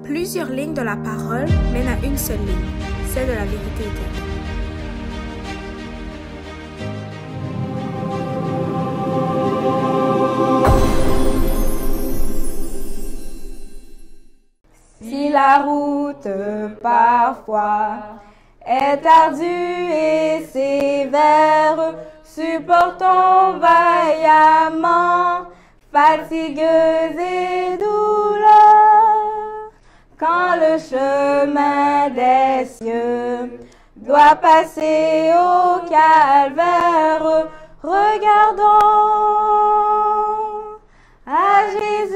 Plusieurs lignes de la parole mènent à une seule ligne, celle de la vérité éternelle. Si la route parfois est ardue et sévère, supportons vaillamment fatigues et douleurs. Quand le chemin des cieux doit passer au calvaire, regardons à Jésus.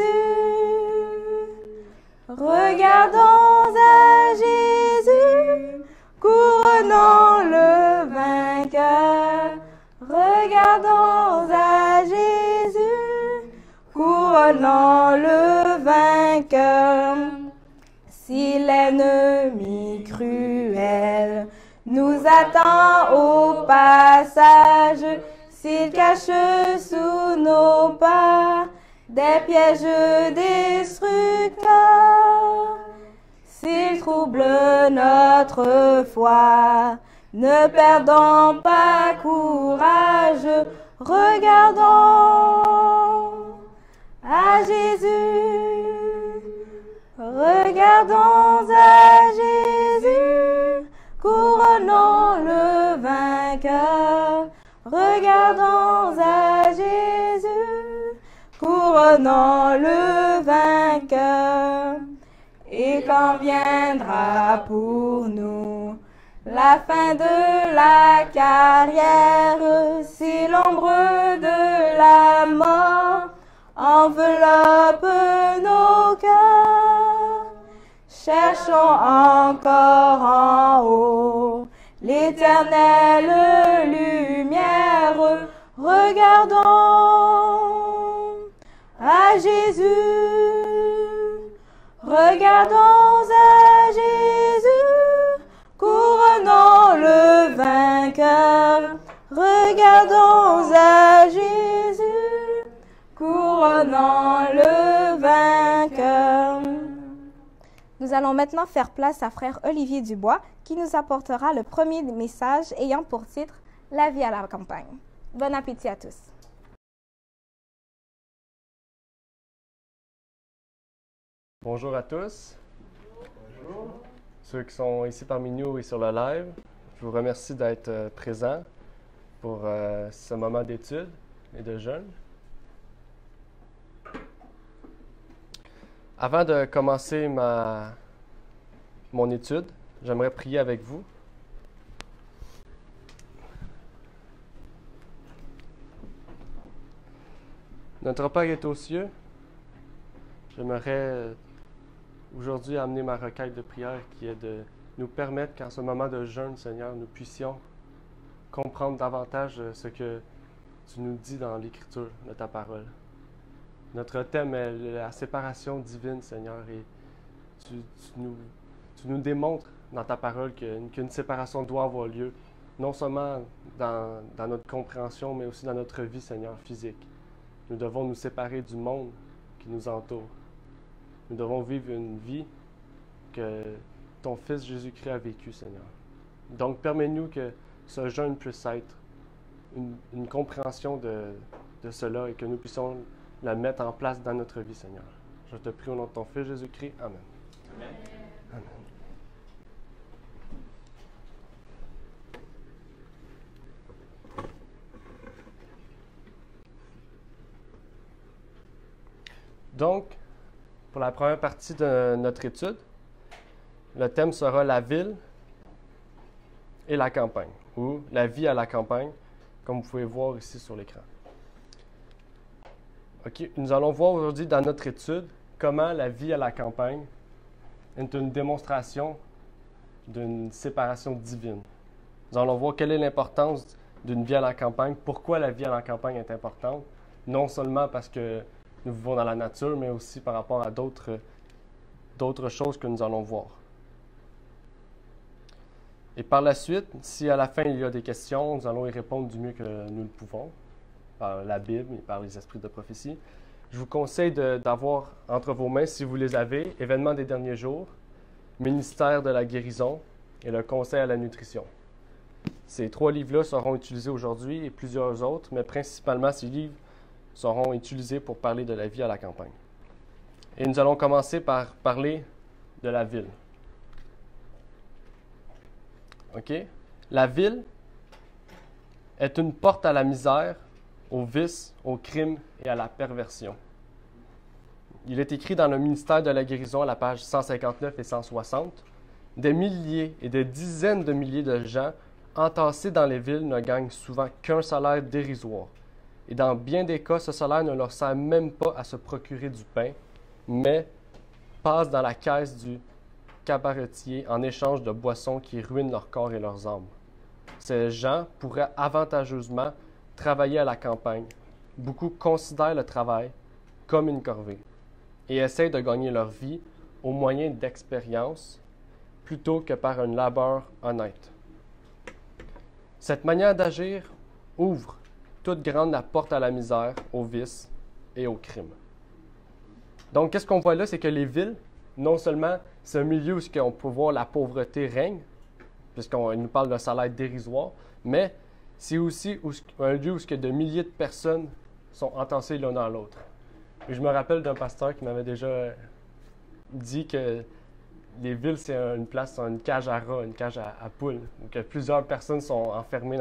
Regardons à Jésus, couronnons le vainqueur. Regardons à Jésus, couronnons le vainqueur. Si l'ennemi cruel nous attend au passage, s'il cache sous nos pas des pièges destructeurs, s'il trouble notre foi, ne perdons pas courage, regardons à Jésus, regardons à Jésus, couronnons le vainqueur, regardons à Jésus, couronnons le vainqueur. Et quand viendra pour nous la fin de la carrière, si l'ombre de la mort enveloppe nos cœurs, cherchons encore en haut l'éternelle lumière, regardons à Jésus, regardons à Jésus, couronnons le vainqueur, regardons à Jésus, couronnons le vainqueur. Nous allons maintenant faire place à frère Olivier Dubois qui nous apportera le premier message ayant pour titre « La vie à la campagne ». Bon appétit à tous. Bonjour à tous. Bonjour. Ceux qui sont ici parmi nous et sur le live, je vous remercie d'être présents pour ce moment d'étude et de jeûne. Avant de commencer mon étude, j'aimerais prier avec vous. Notre Père est aux cieux. J'aimerais aujourd'hui amener ma requête de prière qui est de nous permettre qu'en ce moment de jeûne, Seigneur, nous puissions comprendre davantage ce que tu nous dis dans l'Écriture de ta parole. Notre thème est la séparation divine, Seigneur, et tu nous démontres dans ta parole qu'une séparation doit avoir lieu, non seulement dans notre compréhension, mais aussi dans notre vie, Seigneur, physique. Nous devons nous séparer du monde qui nous entoure. Nous devons vivre une vie que ton Fils Jésus-Christ a vécue, Seigneur. Donc, permets-nous que ce jeûne puisse être une compréhension de cela et que nous puissions la mettre en place dans notre vie, Seigneur. Je te prie au nom de ton Fils Jésus-Christ. Amen. Amen. Amen. Donc, pour la première partie de notre étude, le thème sera la ville et la campagne, ou la vie à la campagne, comme vous pouvez voir ici sur l'écran. OK, nous allons voir aujourd'hui dans notre étude comment la vie à la campagne est une démonstration d'une séparation divine. Nous allons voir quelle est l'importance d'une vie à la campagne, pourquoi la vie à la campagne est importante, non seulement parce que nous vivons dans la nature, mais aussi par rapport à d'autres choses que nous allons voir. Et par la suite, si à la fin il y a des questions, nous allons y répondre du mieux que nous le pouvons, par la Bible et par les esprits de prophétie. je vous conseille d'avoir entre vos mains, si vous les avez, Événements des derniers jours, Ministère de la guérison et le Conseil à la nutrition. Ces 3 livres-là seront utilisés aujourd'hui et plusieurs autres, mais principalement ces livres seront utilisés pour parler de la vie à la campagne. Et nous allons commencer par parler de la ville. OK? La ville est une porte à la misère, au vice, au crime et à la perversion. Il est écrit dans le ministère de la guérison à la page 159 et 160, « Des milliers et des dizaines de milliers de gens entassés dans les villes ne gagnent souvent qu'un salaire dérisoire. Et dans bien des cas, ce salaire ne leur sert même pas à se procurer du pain, mais passe dans la caisse du cabaretier en échange de boissons qui ruinent leur corps et leurs âmes. Ces gens pourraient avantageusement travailler à la campagne. Beaucoup considèrent le travail comme une corvée et essayent de gagner leur vie au moyen d'expériences plutôt que par un labeur honnête. Cette manière d'agir ouvre toute grande la porte à la misère, au vice et au crime. Donc, qu'est-ce qu'on voit là? C'est que les villes, non seulement c'est un milieu où on peut voir la pauvreté règne, puisqu'il nous parle d'un salaire dérisoire, mais c'est aussi un lieu où de milliers de personnes sont entassées l'un dans l'autre. Et je me rappelle d'un pasteur qui m'avait déjà dit que les villes, c'est une place, c'est une cage à rats, une cage à poules, où que plusieurs personnes sont enfermées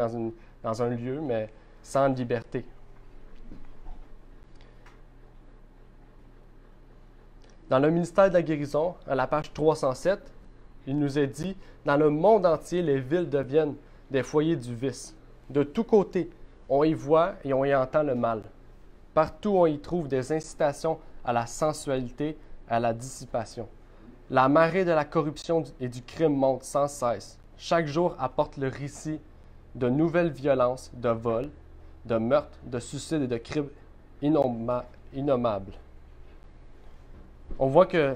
dans un lieu, mais sans liberté. Dans le ministère de la guérison, à la page 307, il nous est dit « Dans le monde entier, les villes deviennent des foyers du vice. De tous côtés, on y voit et on y entend le mal. Partout, on y trouve des incitations à la sensualité, à la dissipation. La marée de la corruption et du crime monte sans cesse. Chaque jour apporte le récit de nouvelles violences, de vols, de meurtres, de suicides et de crimes innommables. » On voit que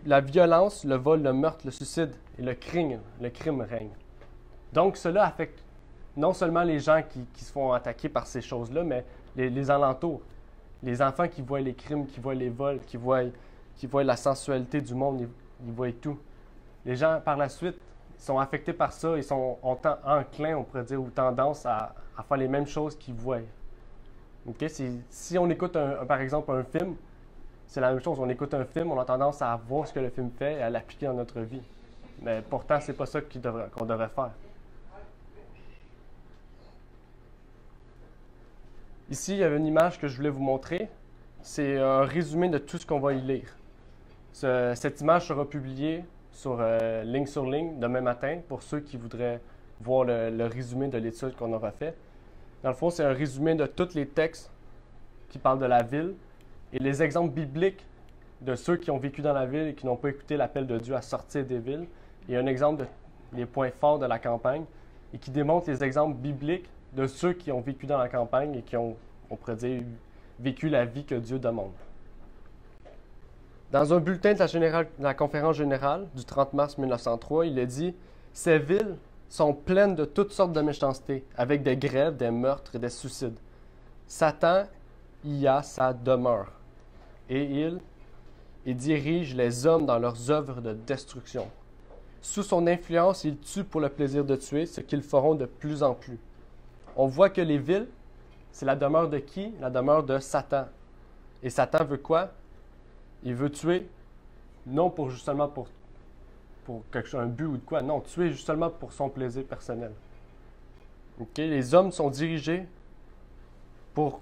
la violence, le vol, le meurtre, le suicide et le crime règnent. Donc, cela affecte non seulement les gens qui se font attaquer par ces choses-là, mais les alentours. Les enfants qui voient les crimes, qui voient les vols, qui voient la sensualité du monde, ils voient tout. Les gens, par la suite, sont affectés par ça, ils sont enclins, on pourrait dire, ou tendance à faire les mêmes choses qu'ils voient. Okay? Si on écoute, par exemple, un film, c'est la même chose. On écoute un film, on a tendance à voir ce que le film fait et à l'appliquer dans notre vie. Mais pourtant, c'est pas ça qu'on devrait faire. Ici, il y avait une image que je voulais vous montrer. C'est un résumé de tout ce qu'on va y lire. Cette image sera publiée sur ligne demain matin pour ceux qui voudraient voir le résumé de l'étude qu'on aura fait. Dans le fond, c'est un résumé de tous les textes qui parlent de la ville et les exemples bibliques de ceux qui ont vécu dans la ville et qui n'ont pas écouté l'appel de Dieu à sortir des villes. Et un exemple des points forts de la campagne et qui démontre les exemples bibliques de ceux qui ont vécu dans la campagne et qui ont, on pourrait dire, vécu la vie que Dieu demande. Dans un bulletin de la conférence générale du 30 mars 1903, il est dit « Ces villes sont pleines de toutes sortes de méchanceté, avec des grèves, des meurtres et des suicides. Satan y a sa demeure, et il dirige les hommes dans leurs œuvres de destruction. Sous son influence, ils tuent pour le plaisir de tuer, ce qu'ils feront de plus en plus. On voit que les villes, c'est la demeure de qui? La demeure de Satan. Et Satan veut quoi? Il veut tuer, non pour justement pour quelque chose, un but ou de quoi, non, tuer justement pour son plaisir personnel. Okay? Les hommes sont dirigés pour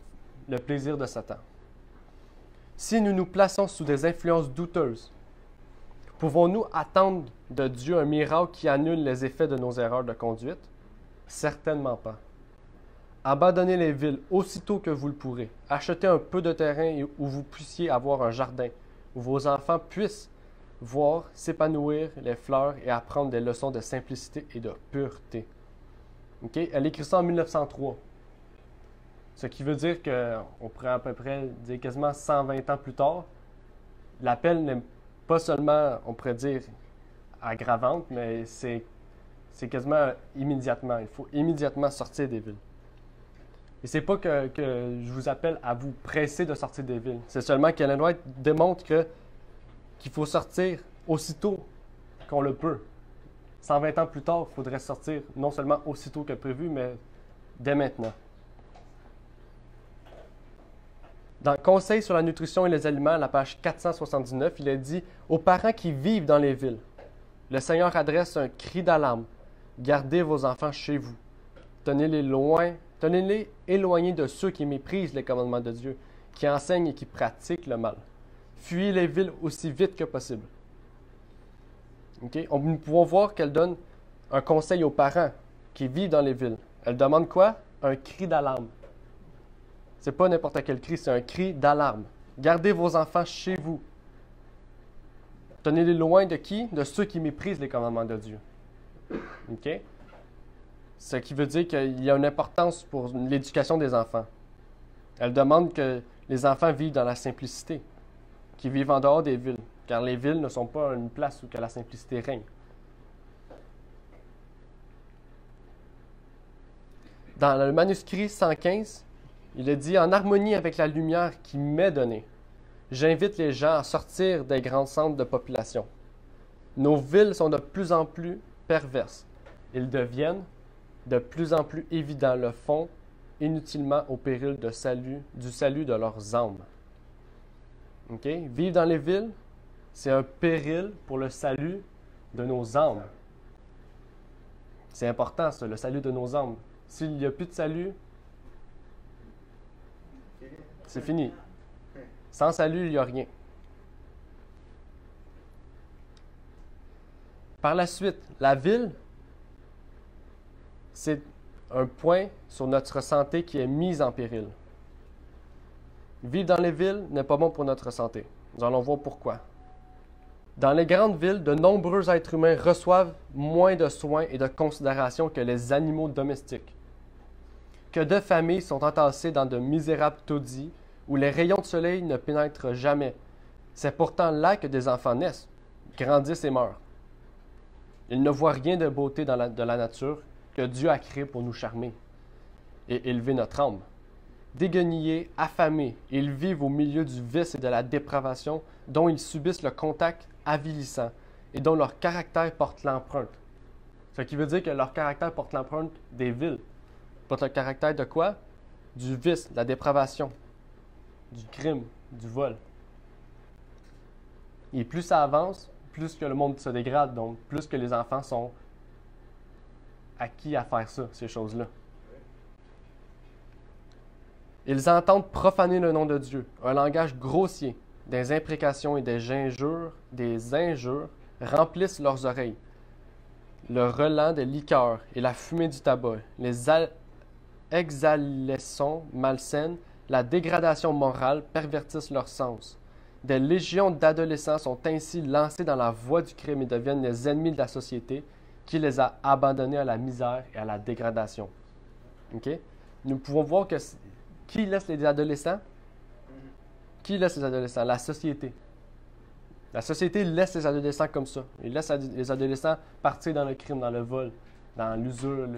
le plaisir de Satan. Si nous nous plaçons sous des influences douteuses, pouvons-nous attendre de Dieu un miracle qui annule les effets de nos erreurs de conduite? Certainement pas. Abandonnez les villes aussitôt que vous le pourrez. Achetez un peu de terrain où vous puissiez avoir un jardin, où vos enfants puissent voir s'épanouir les fleurs et apprendre des leçons de simplicité et de pureté. Okay? Elle écrit ça en 1903. Ce qui veut dire qu'on pourrait à peu près dire quasiment 120 ans plus tard, l'appel n'est pas seulement, on pourrait dire, aggravante, mais c'est quasiment immédiatement. Il faut immédiatement sortir des villes. Et c'est pas que je vous appelle à vous presser de sortir des villes. C'est seulement qu'Ellen White démontre qu'il faut sortir aussitôt qu'on le peut. 120 ans plus tard, il faudrait sortir non seulement aussitôt que prévu, mais dès maintenant. Dans Conseil sur la nutrition et les aliments, à la page 479, il est dit « Aux parents qui vivent dans les villes, le Seigneur adresse un cri d'alarme. Gardez vos enfants chez vous. Tenez-les éloignés de ceux qui méprisent les commandements de Dieu, qui enseignent et qui pratiquent le mal. Fuyez les villes aussi vite que possible. » Okay? Nous pouvons voir qu'elle donne un conseil aux parents qui vivent dans les villes. Elle demande quoi? Un cri d'alarme. Ce n'est pas n'importe quel cri, c'est un cri d'alarme. Gardez vos enfants chez vous. Tenez-les loin de qui? De ceux qui méprisent les commandements de Dieu. OK? Ce qui veut dire qu'il y a une importance pour l'éducation des enfants. Elle demande que les enfants vivent dans la simplicité, qu'ils vivent en dehors des villes, car les villes ne sont pas une place où que la simplicité règne. Dans le manuscrit 115, il est dit « En harmonie avec la lumière qui m'est donnée, j'invite les gens à sortir des grands centres de population. Nos villes sont de plus en plus perverses. Ils deviennent de plus en plus évidents, le font inutilement au péril du salut de leurs âmes. » Okay? Vivre dans les villes, c'est un péril pour le salut de nos âmes. C'est important, ça, le salut de nos âmes. S'il n'y a plus de salut, c'est fini. Sans salut, il n'y a rien. Par la suite, la ville, c'est un point sur notre santé qui est mis en péril. Vivre dans les villes n'est pas bon pour notre santé. Nous allons voir pourquoi. Dans les grandes villes, de nombreux êtres humains reçoivent moins de soins et de considération que les animaux domestiques. Que de familles sont entassées dans de misérables taudis où les rayons de soleil ne pénètrent jamais. C'est pourtant là que des enfants naissent, grandissent et meurent. Ils ne voient rien de beauté de la nature que Dieu a créé pour nous charmer et élever notre âme. Déguenillés, affamés, ils vivent au milieu du vice et de la dépravation dont ils subissent le contact avilissant et dont leur caractère porte l'empreinte. Ce qui veut dire que leur caractère porte l'empreinte des villes. Porte le caractère de quoi? Du vice, de la dépravation, du crime, du vol. Et plus ça avance, plus que le monde se dégrade, donc plus que les enfants sont acquis à faire ça, ces choses-là. Ils entendent profaner le nom de Dieu, un langage grossier, des imprécations et des injures remplissent leurs oreilles. Le relent des liqueurs et la fumée du tabac, les exhalaisons malsaines, la dégradation morale pervertissent leurs sens. Des légions d'adolescents sont ainsi lancés dans la voie du crime et deviennent les ennemis de la société qui les a abandonnés à la misère et à la dégradation. Okay? Nous pouvons voir que qui laisse les adolescents? Qui laisse les adolescents? La société. La société laisse les adolescents comme ça. Il laisse les adolescents partir dans le crime, dans le vol, dans l'usure,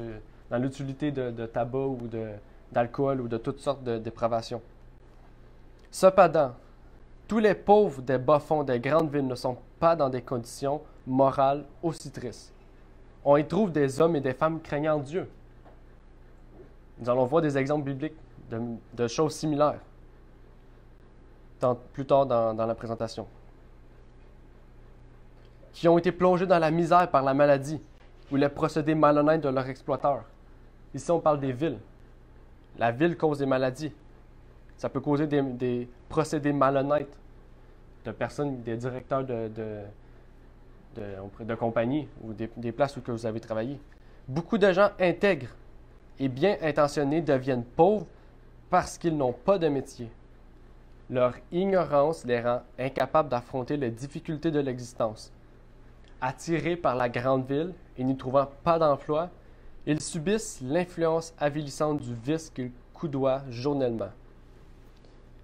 dans l'utilité de tabac ou d'alcool ou de toutes sortes de dépravations. Cependant, tous les pauvres des bas-fonds des grandes villes ne sont pas dans des conditions morales aussi tristes. On y trouve des hommes et des femmes craignant Dieu. Nous allons voir des exemples bibliques de choses similaires plus tard dans la présentation. Qui ont été plongés dans la misère par la maladie ou les procédés malhonnêtes de leurs exploiteurs. Ici, on parle des villes. La ville cause des maladies. Ça peut causer des procédés malhonnêtes de personnes, des directeurs de compagnies ou des places où que vous avez travaillé. Beaucoup de gens intègres et bien intentionnés deviennent pauvres parce qu'ils n'ont pas de métier. Leur ignorance les rend incapables d'affronter les difficultés de l'existence. Attirés par la grande ville et n'y trouvant pas d'emploi, ils subissent l'influence avilissante du vice qu'ils coudoient journellement.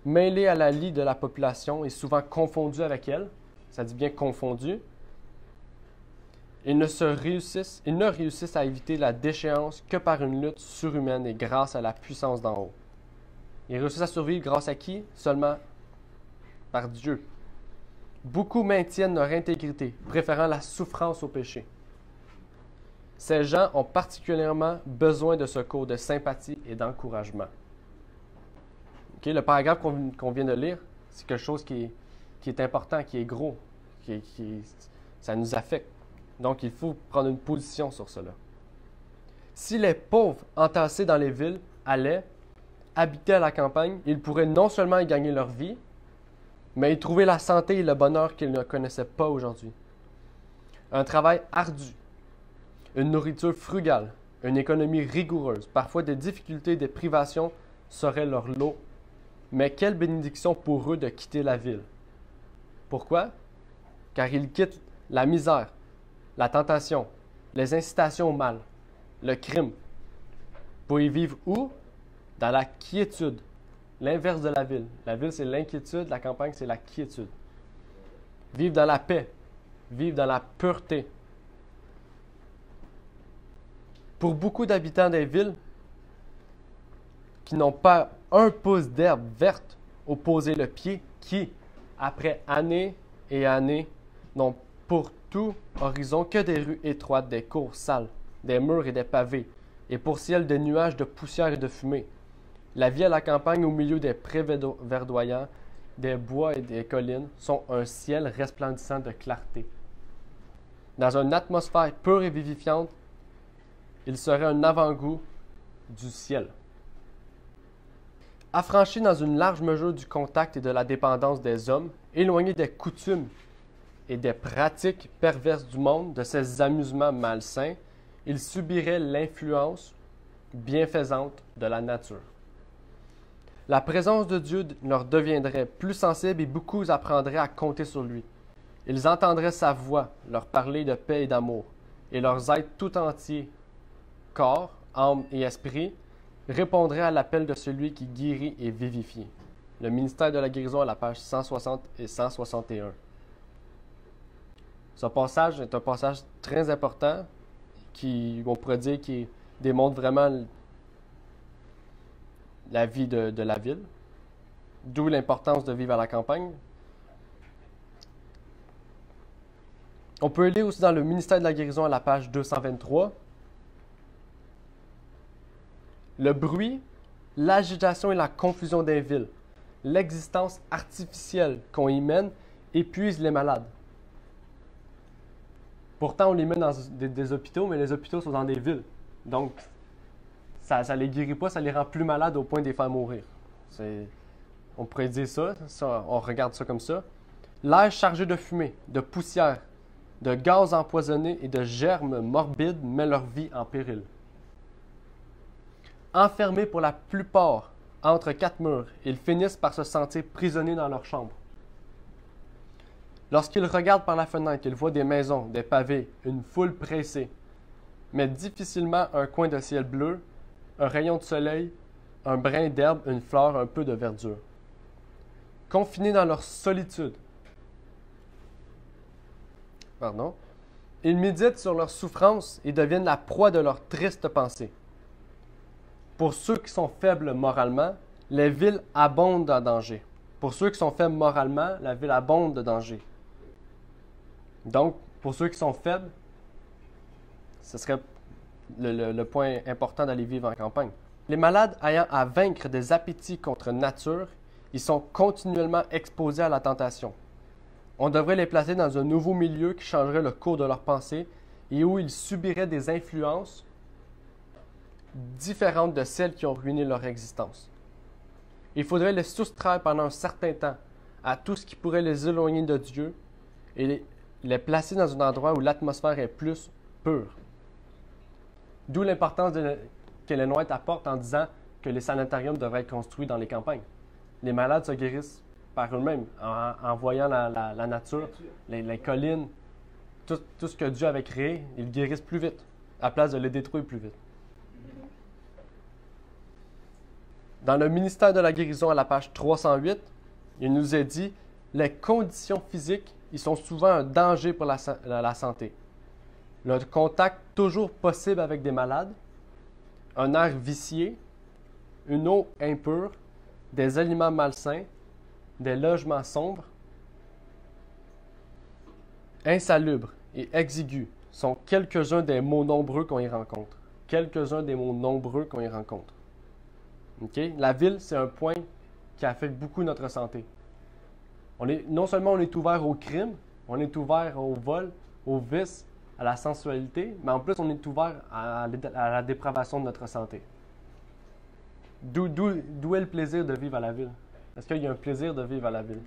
Mêlés à la lie de la population et souvent confondus avec elle, ça dit bien confondus, Ils ne réussissent à éviter la déchéance que par une lutte surhumaine et grâce à la puissance d'en haut. Ils réussissent à survivre grâce à qui? Seulement par Dieu. Beaucoup maintiennent leur intégrité, préférant la souffrance au péché. Ces gens ont particulièrement besoin de secours, de sympathie et d'encouragement. Okay, le paragraphe qu'on vient de lire, c'est quelque chose qui est important, qui est gros, ça nous affecte. Donc, il faut prendre une position sur cela. Si les pauvres entassés dans les villes allaient habiter à la campagne, ils pourraient non seulement y gagner leur vie, mais y trouver la santé et le bonheur qu'ils ne connaissaient pas aujourd'hui. Un travail ardu, une nourriture frugale, une économie rigoureuse, parfois des difficultés et des privations seraient leur lot. Mais quelle bénédiction pour eux de quitter la ville. Pourquoi? Car ils quittent la misère, la tentation, les incitations au mal, le crime, pour y vivre où? Dans la quiétude, l'inverse de la ville. La ville, c'est l'inquiétude, la campagne, c'est la quiétude. Vivre dans la paix, vivre dans la pureté. Pour beaucoup d'habitants des villes qui n'ont pas un pouce d'herbe verte où poser le pied, qui, après années et années, n'ont pour tout horizon que des rues étroites, des cours sales, des murs et des pavés, et pour ciel des nuages de poussière et de fumée. La vie à la campagne au milieu des prés verdoyants, des bois et des collines sont un ciel resplendissant de clarté. Dans une atmosphère pure et vivifiante, il serait un avant-goût du ciel. Affranchi dans une large mesure du contact et de la dépendance des hommes, éloigné des coutumes et des pratiques perverses du monde, de ses amusements malsains, il subirait l'influence bienfaisante de la nature. La présence de Dieu leur deviendrait plus sensible et beaucoup apprendraient à compter sur lui. Ils entendraient sa voix leur parler de paix et d'amour, et leurs êtres tout entiers, corps, âme et esprit, répondraient à l'appel de celui qui guérit et vivifie. Le ministère de la guérison à la page 160 et 161. Ce passage est un passage très important qui, on pourrait dire, qui démontre vraiment la vie de la ville, d'où l'importance de vivre à la campagne. On peut lire aussi dans le ministère de la guérison à la page 223. Le bruit, l'agitation et la confusion des villes, l'existence artificielle qu'on y mène épuise les malades. Pourtant, on les met dans des hôpitaux, mais les hôpitaux sont dans des villes. Donc, ça ne les guérit pas, ça les rend plus malades au point de les faire mourir. On pourrait dire ça, on regarde ça comme ça. L'air chargé de fumée, de poussière, de gaz empoisonnés et de germes morbides met leur vie en péril. Enfermés pour la plupart entre quatre murs, ils finissent par se sentir prisonniers dans leur chambre. Lorsqu'ils regardent par la fenêtre, ils voient des maisons, des pavés, une foule pressée, mais difficilement un coin de ciel bleu, un rayon de soleil, un brin d'herbe, une fleur, un peu de verdure. Confinés dans leur solitude, ils méditent sur leur souffrance et deviennent la proie de leurs tristes pensées. Pour ceux qui sont faibles moralement, les villes abondent en danger. Pour ceux qui sont faibles moralement, la ville abonde de danger. Donc, pour ceux qui sont faibles, ce serait le point important d'aller vivre en campagne. Les malades ayant à vaincre des appétits contre nature, ils sont continuellement exposés à la tentation. On devrait les placer dans un nouveau milieu qui changerait le cours de leurs pensées et où ils subiraient des influences différentes de celles qui ont ruiné leur existence. Il faudrait les soustraire pendant un certain temps à tout ce qui pourrait les éloigner de Dieu et les placer dans un endroit où l'atmosphère est plus pure. D'où l'importance qu'Ellen White apporte en disant que les sanitariums devraient être construits dans les campagnes. Les malades se guérissent par eux-mêmes en voyant la nature, les collines, tout ce que Dieu avait créé, ils guérissent plus vite, à place de les détruire plus vite. Dans le ministère de la guérison à la page 308, il nous est dit « Les conditions physiques, ils sont souvent un danger pour la santé. le contact toujours possible avec des malades, un air vicié, une eau impure, des aliments malsains, des logements sombres, insalubres et exigus sont quelques-uns des mots nombreux qu'on y rencontre. Quelques-uns des mots nombreux qu'on y rencontre. Okay? La ville, c'est un point qui affecte beaucoup notre santé. Non seulement on est ouvert au crime, on est ouvert au vol, au vice, à la sensualité, mais en plus on est ouvert à la dépravation de notre santé. D'où est le plaisir de vivre à la ville? Est-ce qu'il y a un plaisir de vivre à la ville?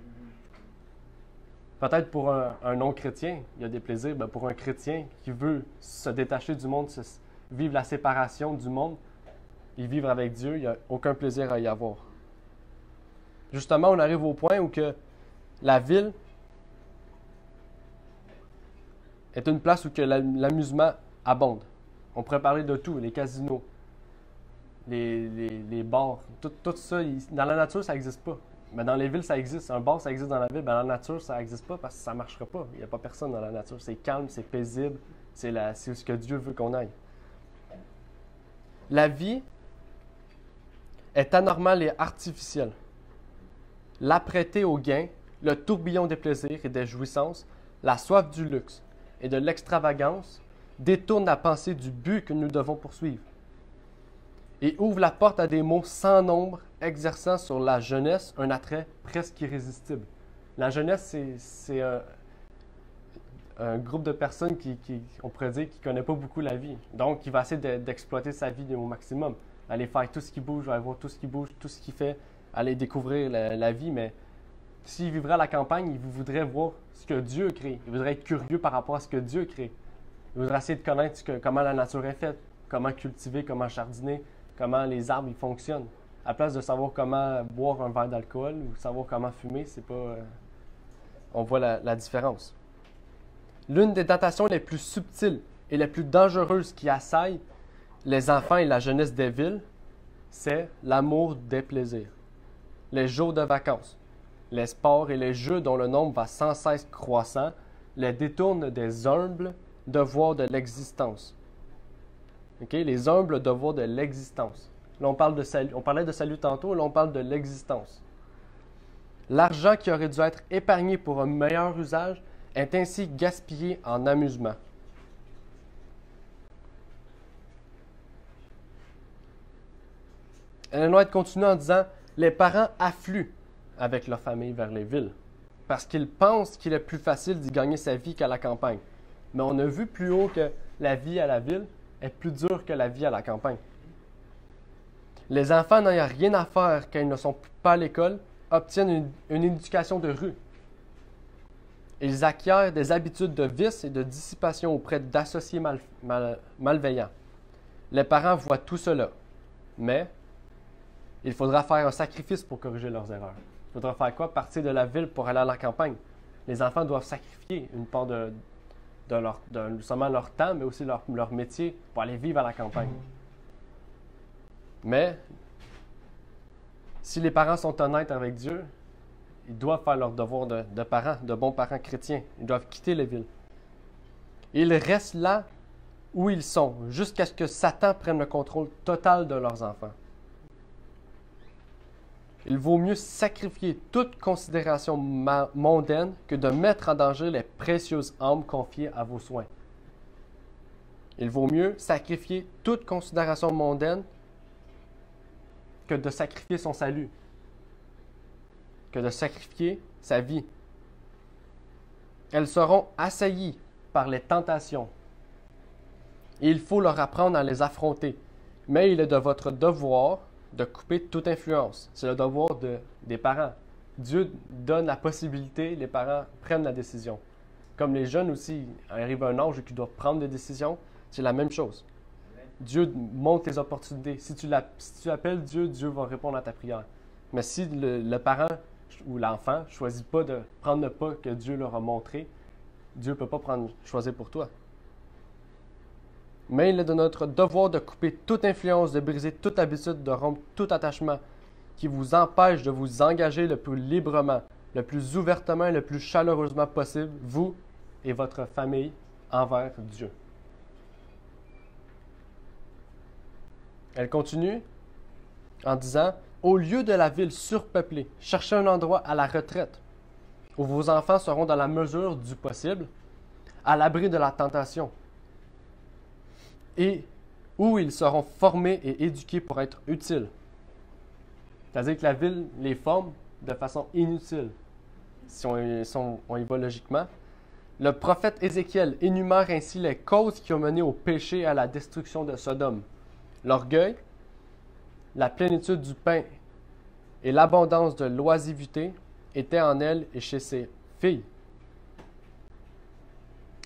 Peut-être pour un non-chrétien, il y a des plaisirs. Ben pour un chrétien qui veut se détacher du monde, vivre la séparation du monde et vivre avec Dieu, il n'y a aucun plaisir à y avoir. Justement, on arrive au point où que la ville est une place où que l'amusement abonde. On pourrait parler de tout, les casinos, les bars, tout ça. Dans la nature, ça n'existe pas. Mais dans les villes, ça existe. Un bar, ça existe dans la ville. Mais dans la nature, ça n'existe pas parce que ça ne marchera pas. Il n'y a pas personne dans la nature. C'est calme, c'est paisible. C'est ce que Dieu veut qu'on aille. La vie est anormale et artificielle. L'apprêter au gain, le tourbillon des plaisirs et des jouissances, la soif du luxe et de l'extravagance détourne la pensée du but que nous devons poursuivre et ouvre la porte à des maux sans nombre exerçant sur la jeunesse un attrait presque irrésistible. La jeunesse, c'est un groupe de personnes on pourrait dire, qui ne connaît pas beaucoup la vie. Donc, qui va essayer d'exploiter sa vie au maximum. Aller faire tout ce qui bouge, aller voir tout ce qui bouge, tout ce qui fait, aller découvrir la vie. Mais s'il vivrait à la campagne, il voudrait voir ce que Dieu crée. Il voudrait être curieux par rapport à ce que Dieu crée. Il voudrait essayer de connaître comment la nature est faite, comment cultiver, comment jardiner, comment les arbres ils fonctionnent. À la place de savoir comment boire un verre d'alcool ou savoir comment fumer, c'est pas... on voit la différence. L'une des tentations les plus subtiles et les plus dangereuses qui assaillent les enfants et la jeunesse des villes, c'est l'amour des plaisirs. Les jours de vacances, les sports et les jeux dont le nombre va sans cesse croissant, les détournent des humbles devoirs de l'existence. Okay? Les humbles devoirs de l'existence. Là, on parlait de salut tantôt, là, on parle de l'existence. L'argent qui aurait dû être épargné pour un meilleur usage est ainsi gaspillé en amusement. Ellen White continue en disant « Les parents affluent avec leur famille vers les villes parce qu'ils pensent qu'il est plus facile d'y gagner sa vie qu'à la campagne. Mais on a vu plus haut que la vie à la ville est plus dure que la vie à la campagne. Les enfants n'ayant rien à faire quand ils ne sont pas à l'école obtiennent une éducation de rue. Ils acquièrent des habitudes de vice et de dissipation auprès d'associés malveillants. Les parents voient tout cela, mais il faudra faire un sacrifice pour corriger leurs erreurs. Il faudra faire quoi? Partir de la ville pour aller à la campagne. Les enfants doivent sacrifier une part de seulement leur temps, mais aussi leur métier pour aller vivre à la campagne. Mais si les parents sont honnêtes avec Dieu, ils doivent faire leur devoir de parents, de bons parents chrétiens. Ils doivent quitter les villes. Ils restent là où ils sont, jusqu'à ce que Satan prenne le contrôle total de leurs enfants. Il vaut mieux sacrifier toute considération mondaine que de mettre en danger les précieuses âmes confiées à vos soins. Il vaut mieux sacrifier toute considération mondaine que de sacrifier son salut, que de sacrifier sa vie. Elles seront assaillies par les tentations. Et il faut leur apprendre à les affronter. Mais il est de votre devoir de couper toute influence. C'est le devoir des parents. Dieu donne la possibilité, les parents prennent la décision. Comme les jeunes aussi, arrivent à un âge où ils doivent prendre des décisions, c'est la même chose. Dieu montre les opportunités. Si tu appelles Dieu, Dieu va répondre à ta prière. Mais si le parent ou l'enfant ne choisit pas de prendre le pas que Dieu leur a montré, Dieu ne peut pas choisir pour toi. Mais il est de notre devoir de couper toute influence, de briser toute habitude, de rompre tout attachement qui vous empêche de vous engager le plus librement, le plus ouvertement et le plus chaleureusement possible, vous et votre famille, envers Dieu. Elle continue en disant, « Au lieu de la ville surpeuplée, cherchez un endroit à la retraite, où vos enfants seront dans la mesure du possible, à l'abri de la tentation, et où ils seront formés et éduqués pour être utiles. » C'est-à-dire que la ville les forme de façon inutile, si on y va logiquement. Le prophète Ézéchiel énumère ainsi les causes qui ont mené au péché et à la destruction de Sodome. L'orgueil, la plénitude du pain et l'abondance de l'oisiveté étaient en elle et chez ses filles.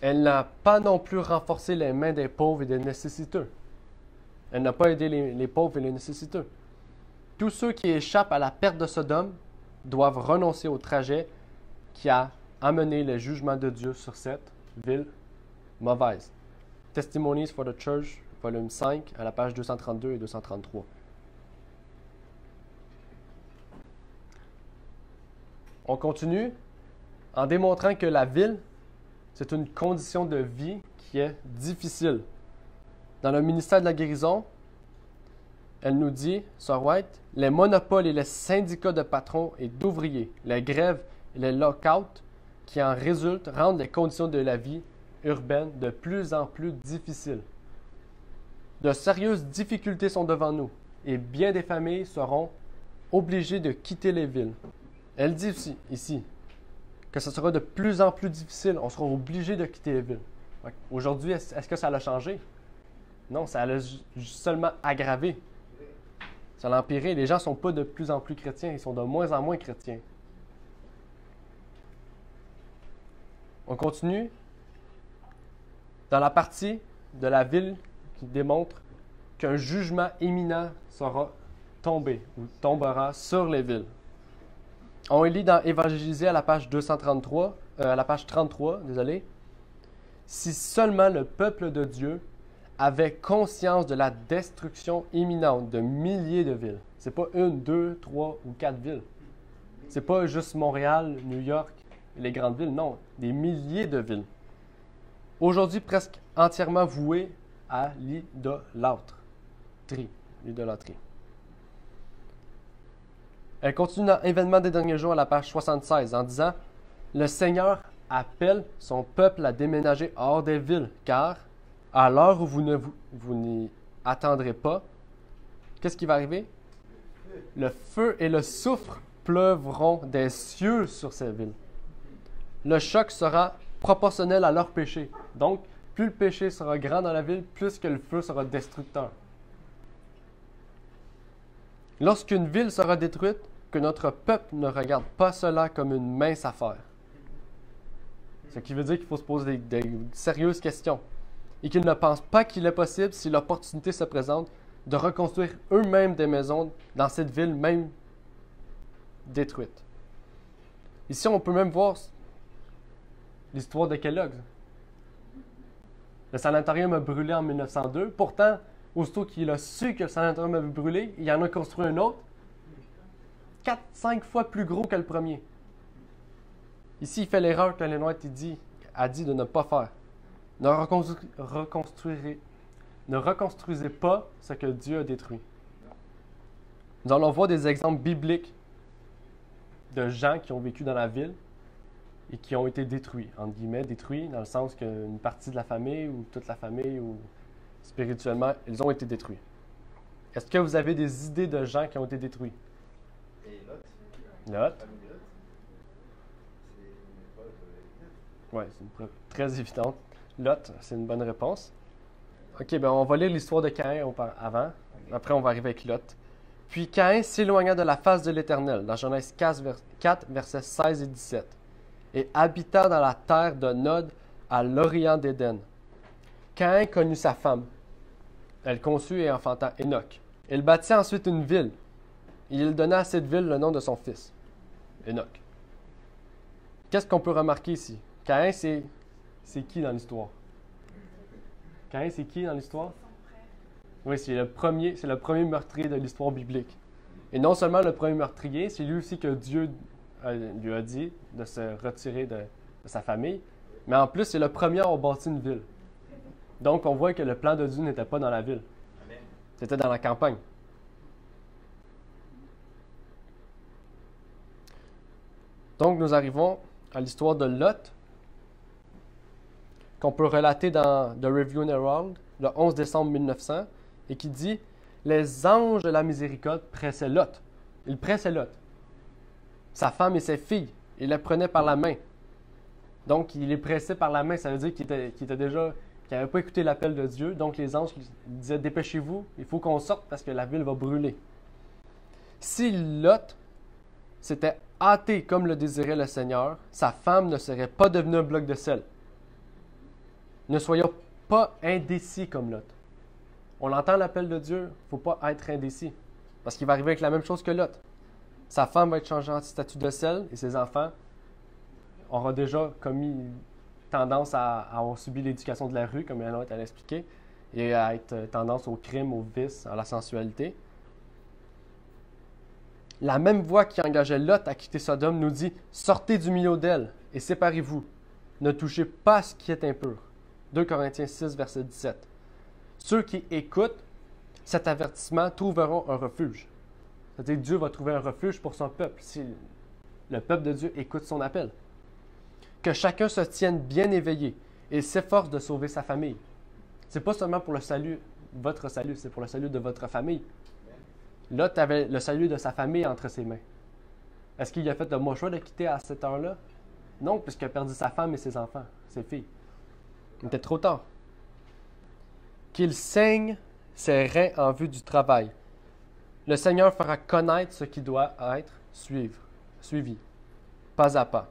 Elle n'a pas non plus renforcé les mains des pauvres et des nécessiteux. Elle n'a pas aidé les pauvres et les nécessiteux. Tous ceux qui échappent à la perte de Sodome doivent renoncer au trajet qui a amené le jugement de Dieu sur cette ville mauvaise. Testimonies for the Church, volume 5, à la page 232 et 233. On continue en démontrant que la ville, c'est une condition de vie qui est difficile. Dans le ministère de la guérison, elle nous dit, Sir White, les monopoles et les syndicats de patrons et d'ouvriers, les grèves et les lockouts qui en résultent rendent les conditions de la vie urbaine de plus en plus difficiles. De sérieuses difficultés sont devant nous et bien des familles seront obligées de quitter les villes. Elle dit aussi, ici, que ce sera de plus en plus difficile. On sera obligé de quitter les villes. Aujourd'hui, est-ce que ça a changé? Non, ça l'a seulement aggravé. Ça l'a empiré. Les gens ne sont pas de plus en plus chrétiens, ils sont de moins en moins chrétiens. On continue dans la partie de la ville qui démontre qu'un jugement imminent sera tombé ou tombera sur les villes. On lit dans Évangéliser à la page 233, à la page 33, désolé. Si seulement le peuple de Dieu avait conscience de la destruction imminente de milliers de villes. C'est pas une, deux, trois ou quatre villes. C'est pas juste Montréal, New York, les grandes villes, non, des milliers de villes. Aujourd'hui, presque entièrement vouées à l'idolâtrie. Elle continue dans Événements des derniers jours à la page 76 en disant « Le Seigneur appelle son peuple à déménager hors des villes, car à l'heure où vous n'y attendrez pas, qu'est-ce qui va arriver? Le feu et le soufre pleuvront des cieux sur ces villes. Le choc sera proportionnel à leur péché. Donc, plus le péché sera grand dans la ville, plus que le feu sera destructeur. Lorsqu'une ville sera détruite, que notre peuple ne regarde pas cela comme une mince affaire. Ce qui veut dire qu'il faut se poser des sérieuses questions. Et qu'ils ne pensent pas qu'il est possible, si l'opportunité se présente, de reconstruire eux-mêmes des maisons dans cette ville même détruite. Ici, on peut même voir l'histoire de Kellogg's. Le sanatorium a brûlé en 1902. Pourtant, aussitôt qu'il a su que le sanatorium avait brûlé, il en a construit un autre, 4-5 fois plus gros que le premier. Ici, il fait l'erreur que Ellen White a dit de ne pas faire. Ne reconstruisez pas ce que Dieu a détruit. Nous allons voir des exemples bibliques de gens qui ont vécu dans la ville et qui ont été détruits, entre guillemets, détruits dans le sens qu'une partie de la famille ou toute la famille ou spirituellement, ils ont été détruits. Est-ce que vous avez des idées de gens qui ont été détruits? Et Lot. Lot. Oui, c'est une preuve très évidente. Lot, c'est une bonne réponse. OK, bien, on va lire l'histoire de Caïn avant. Après, on va arriver avec Lot. Puis Caïn s'éloigna de la face de l'Éternel, dans Genèse 4, versets 16 et 17, et habita dans la terre de Nod, à l'orient d'Éden. Caïn connut sa femme. Elle conçut et enfanta Enoch. Il bâtit ensuite une ville, et il donna à cette ville le nom de son fils, Enoch. Qu'est-ce qu'on peut remarquer ici? Caïn, c'est qui dans l'histoire? Caïn, c'est qui dans l'histoire? Oui, c'est le premier meurtrier de l'histoire biblique. Et non seulement le premier meurtrier, c'est lui aussi que Dieu lui a dit de se retirer de sa famille, mais en plus, c'est le premier à avoir bâti une ville. Donc, on voit que le plan de Dieu n'était pas dans la ville. C'était dans la campagne. Donc, nous arrivons à l'histoire de Lot, qu'on peut relater dans The Review and Herald, le 11 décembre 1900, et qui dit « Les anges de la miséricorde pressaient Lot. » Ils pressaient Lot. Sa femme et ses filles, ils les prenaient par la main. Donc, il les pressait par la main, ça veut dire qu'il n'avait pas écouté l'appel de Dieu. Donc, les anges disaient « Dépêchez-vous, il faut qu'on sorte parce que la ville va brûler. » Si Lot s'était hâté comme le désirait le Seigneur, sa femme ne serait pas devenue un bloc de sel. Ne soyons pas indécis comme Lot. On entend l'appel de Dieu, il ne faut pas être indécis. Parce qu'il va arriver avec la même chose que Lot. Sa femme va être changée en statue de sel et ses enfants auront déjà commis tendance à avoir subi l'éducation de la rue, comme Ellen a expliqué, et à être tendance au crime, au vice, à la sensualité. La même voix qui engageait Lot à quitter Sodome nous dit « Sortez du milieu d'elle et séparez-vous. Ne touchez pas à ce qui est impur. » 2 Corinthiens 6, verset 17. Ceux qui écoutent cet avertissement trouveront un refuge. C'est-à-dire que Dieu va trouver un refuge pour son peuple si le peuple de Dieu écoute son appel. Que chacun se tienne bien éveillé et s'efforce de sauver sa famille. Ce n'est pas seulement pour le salut, votre salut, c'est pour le salut de votre famille. Lot avait le salut de sa famille entre ses mains. Est-ce qu'il a fait le bon choix de quitter à cette heure-là? Non, puisqu'il a perdu sa femme et ses enfants, ses filles. Il était trop tard. Qu'il saigne ses reins en vue du travail. Le Seigneur fera connaître ce qui doit être suivi, pas à pas.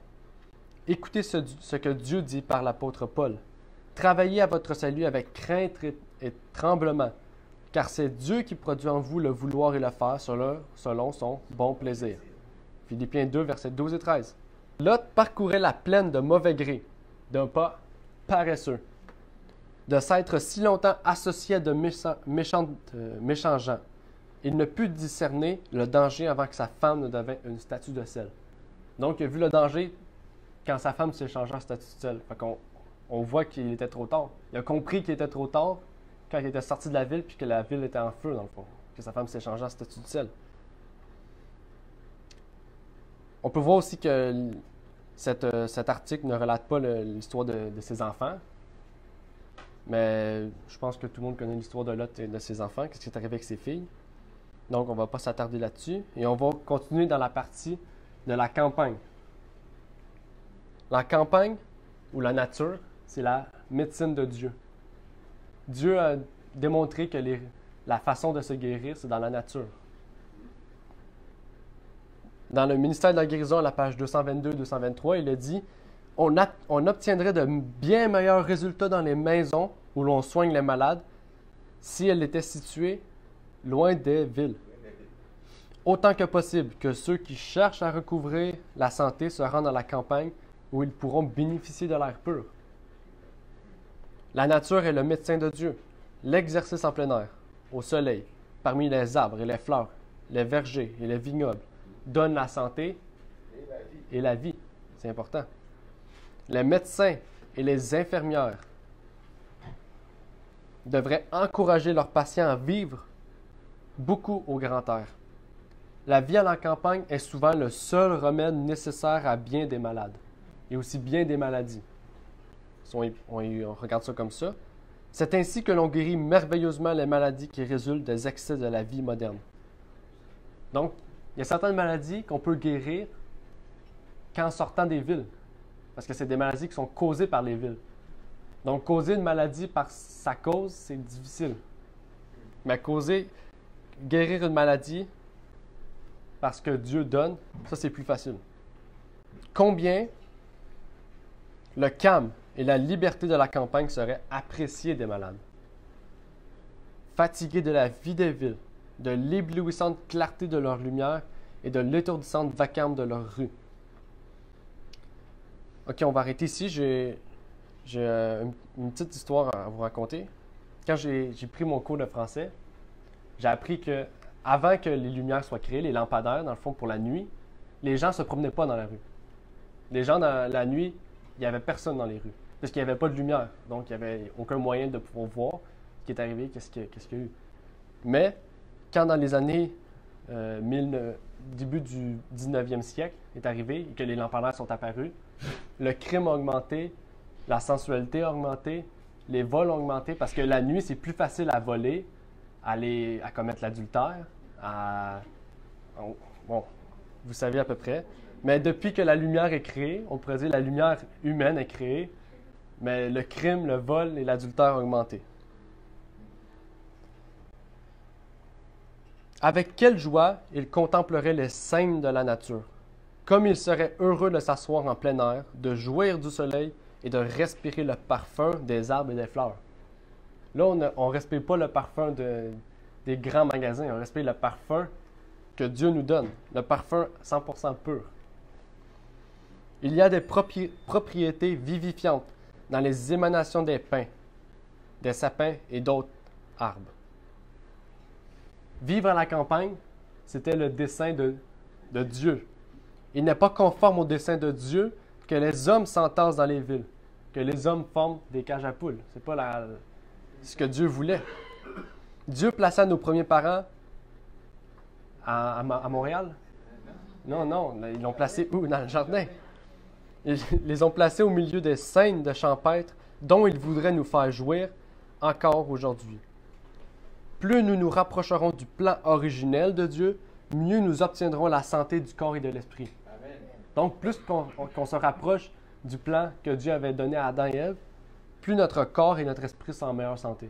Écoutez ce que Dieu dit par l'apôtre Paul. Travaillez à votre salut avec crainte et tremblement, car c'est Dieu qui produit en vous le vouloir et le faire selon son bon plaisir. Philippiens 2, versets 12 et 13. Lot parcourait la plaine de mauvais gré, d'un pas paresseux, de s'être si longtemps associé à de méchants gens. Il ne put discerner le danger avant que sa femme ne devint une statue de sel. Donc, il a vu le danger quand sa femme s'est changée en statue de sel. Fait qu'on voit qu'il était trop tard. Il a compris qu'il était trop tard quand il était sorti de la ville puis que la ville était en feu, dans le fond. Que sa femme s'est changée en statue de sel. On peut voir aussi que cet article ne relate pas l'histoire de ses enfants. Mais je pense que tout le monde connaît l'histoire de Lot et de ses enfants. Qu'est-ce qui est arrivé avec ses filles? Donc, on ne va pas s'attarder là-dessus. Et on va continuer dans la partie de la campagne. La campagne, ou la nature, c'est la médecine de Dieu. Dieu a démontré que la façon de se guérir, c'est dans la nature. Dans le ministère de la guérison, à la page 222-223, il a dit « On obtiendrait de bien meilleurs résultats dans les maisons où l'on soigne les malades si elles étaient situées loin des villes. Autant que possible, que ceux qui cherchent à recouvrir la santé se rendent à la campagne où ils pourront bénéficier de l'air pur. La nature est le médecin de Dieu. L'exercice en plein air, au soleil, parmi les arbres et les fleurs, les vergers et les vignobles, donne la santé et la vie. C'est important. Les médecins et les infirmières devraient encourager leurs patients à vivre beaucoup au grand air. La vie à la campagne est souvent le seul remède nécessaire à bien des malades et aussi bien des maladies. On regarde ça comme ça. C'est ainsi que l'on guérit merveilleusement les maladies qui résultent des excès de la vie moderne. Donc, il y a certaines maladies qu'on peut guérir qu'en sortant des villes, parce que c'est des maladies qui sont causées par les villes. Donc, causer une maladie par sa cause, c'est difficile. Mais guérir une maladie parce que Dieu donne, ça c'est plus facile. Combien le calme et la liberté de la campagne seraient appréciés des malades. Fatigués de la vie des villes, de l'éblouissante clarté de leur lumière et de l'étourdissante vacarme de leurs rues. Ok, on va arrêter ici. J'ai une petite histoire à vous raconter. Quand j'ai pris mon cours de français, j'ai appris que avant que les lumières soient créées, les lampadaires, dans le fond, pour la nuit, les gens ne se promenaient pas dans la rue. Les gens, dans la nuit, il n'y avait personne dans les rues, parce qu'il n'y avait pas de lumière. Donc, il n'y avait aucun moyen de pouvoir voir ce qui est arrivé, qu'est-ce qu'il y a eu. Mais quand dans les années début du 19e siècle est arrivé et que les lampadaires sont apparus, le crime a augmenté, la sensualité a augmenté, les vols ont augmenté parce que la nuit, c'est plus facile à voler, à commettre l'adultère, bon, vous savez à peu près. Mais depuis que la lumière est créée, on pourrait dire la lumière humaine est créée, mais le crime, le vol et l'adultère ont augmenté. Avec quelle joie il contemplerait les scènes de la nature, comme il serait heureux de s'asseoir en plein air, de jouir du soleil et de respirer le parfum des arbres et des fleurs. Là, on ne respire pas le parfum des grands magasins, on respire le parfum que Dieu nous donne, le parfum 100% pur. Il y a des propriétés vivifiantes dans les émanations des pins, des sapins et d'autres arbres. Vivre à la campagne, c'était le dessein de Dieu. Il n'est pas conforme au dessein de Dieu que les hommes s'entassent dans les villes, que les hommes forment des cages à poules. Ce n'est pas ce que Dieu voulait. Dieu plaça nos premiers parents à Montréal? Non, ils l'ont placé où? Dans le jardin. Ils les ont placés au milieu des scènes de champêtre dont il voudrait nous faire jouir encore aujourd'hui. Plus nous nous rapprocherons du plan originel de Dieu, mieux nous obtiendrons la santé du corps et de l'esprit. Donc, plus qu'on se rapproche du plan que Dieu avait donné à Adam et Ève, plus notre corps et notre esprit sont en meilleure santé.